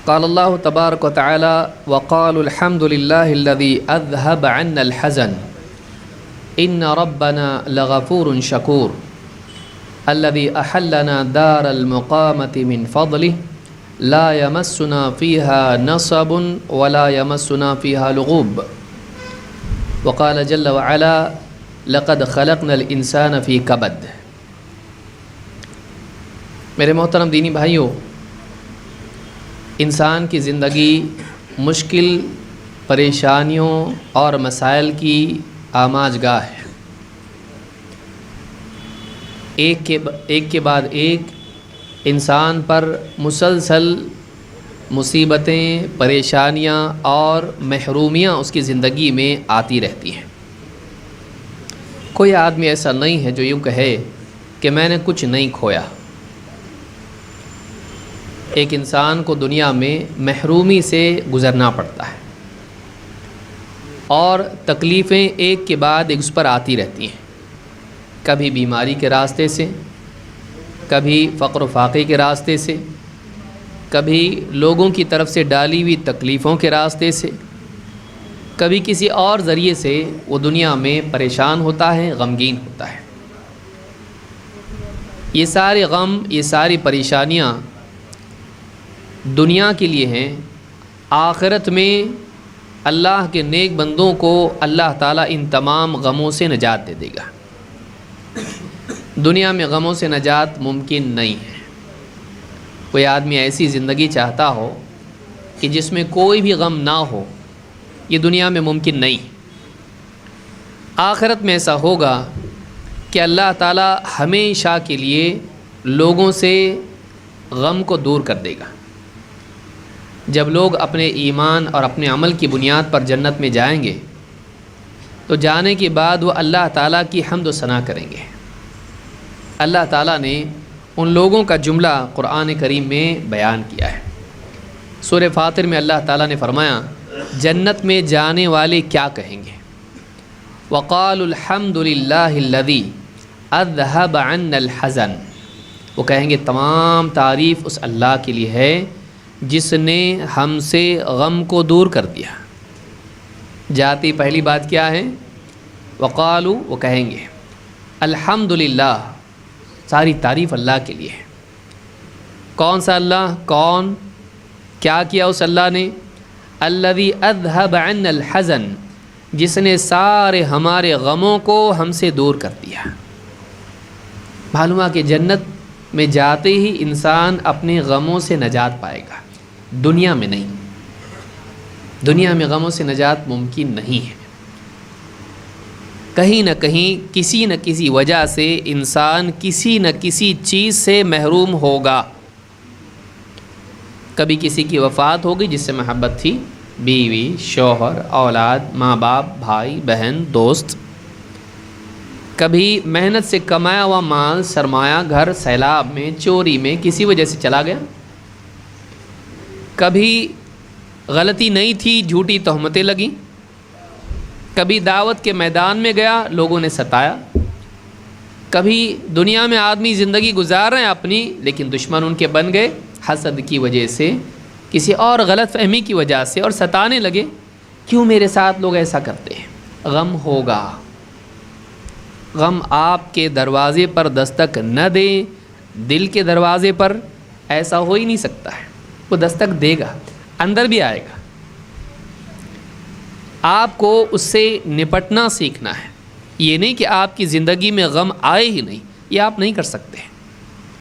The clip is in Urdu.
قال اللہ تبارک و تعالی وقالوا الحمد للہ الذی اذهب عنا الحزن ان ربنا لغفور شکور الذی احلنا دار المقامة من فضله لا يمسنا فيها نصب ولا يمسنا فيها لغوب وقال جل وعلا لقد خلقنا الانسان فی کبد۔ میرے محترم دینی بھائیوں، انسان کی زندگی مشکل پریشانیوں اور مسائل کی آماج گاہ ہے۔ ایک کے بعد ایک انسان پر مسلسل مصیبتیں، پریشانیاں اور محرومیاں اس کی زندگی میں آتی رہتی ہیں۔ کوئی آدمی ایسا نہیں ہے جو یوں کہے کہ میں نے کچھ نہیں کھویا۔ ایک انسان کو دنیا میں محرومی سے گزرنا پڑتا ہے اور تکلیفیں ایک کے بعد ایک اس پر آتی رہتی ہیں، کبھی بیماری کے راستے سے، کبھی فقر و فاقے کے راستے سے، کبھی لوگوں کی طرف سے ڈالی ہوئی تکلیفوں کے راستے سے، کبھی کسی اور ذریعے سے وہ دنیا میں پریشان ہوتا ہے، غمگین ہوتا ہے۔ یہ سارے غم، یہ ساری پریشانیاں دنیا کے لیے ہیں، آخرت میں اللہ کے نیک بندوں کو اللہ تعالیٰ ان تمام غموں سے نجات دے دے گا۔ دنیا میں غموں سے نجات ممکن نہیں ہے۔ کوئی آدمی ایسی زندگی چاہتا ہو کہ جس میں کوئی بھی غم نہ ہو، یہ دنیا میں ممکن نہیں۔ آخرت میں ایسا ہوگا کہ اللہ تعالیٰ ہمیشہ کے لیے لوگوں سے غم کو دور کر دے گا۔ جب لوگ اپنے ایمان اور اپنے عمل کی بنیاد پر جنت میں جائیں گے تو جانے کے بعد وہ اللہ تعالیٰ کی حمد و ثنا کریں گے۔ اللہ تعالیٰ نے ان لوگوں کا جملہ قرآن کریم میں بیان کیا ہے۔ سورہ فاطر میں اللہ تعالیٰ نے فرمایا جنت میں جانے والے کیا کہیں گے؟ وقالوا الحمد للہ الذی اذہب عنا الحزن، وہ کہیں گے تمام تعریف اس اللہ کے لیے ہے جس نے ہم سے غم کو دور کر دیا۔ جاتی پہلی بات کیا ہے؟ وقالوا، وہ کہیں گے الحمدللہ، ساری تعریف اللہ کے لیے ہے۔ کون سا اللہ؟ کون؟ کیا کیا اس اللہ نے؟ الذی اذہب عنا الحزن، جس نے سارے ہمارے غموں کو ہم سے دور کر دیا۔ معلوم ہے کہ جنت میں جاتے ہی انسان اپنے غموں سے نجات پائے گا، دنیا میں نہیں۔ دنیا میں غموں سے نجات ممکن نہیں ہے۔ کہیں نہ کہیں، کسی نہ کسی وجہ سے انسان کسی نہ کسی چیز سے محروم ہوگا۔ کبھی کسی کی وفات ہوگی جس سے محبت تھی، بیوی، شوہر، اولاد، ماں باپ، بھائی بہن، دوست۔ کبھی محنت سے کمایا ہوا مال، سرمایہ، گھر سیلاب میں، چوری میں کسی وجہ سے چلا گیا۔ کبھی غلطی نہیں تھی، جھوٹی تہمتیں لگیں۔ کبھی دعوت کے میدان میں گیا، لوگوں نے ستایا۔ کبھی دنیا میں آدمی زندگی گزار رہے ہیں اپنی، لیکن دشمن ان کے بن گئے حسد کی وجہ سے، کسی اور غلط فہمی کی وجہ سے، اور ستانے لگے۔ کیوں میرے ساتھ لوگ ایسا کرتے ہیں؟ غم ہوگا۔ غم آپ کے دروازے پر دستک نہ دے، دل کے دروازے پر، ایسا ہو ہی نہیں سکتا ہے۔ وہ دستک دے گا، اندر بھی آئے گا۔ آپ کو اس سے نپٹنا سیکھنا ہے۔ یہ نہیں کہ آپ کی زندگی میں غم آئے ہی نہیں، یہ آپ نہیں کر سکتے۔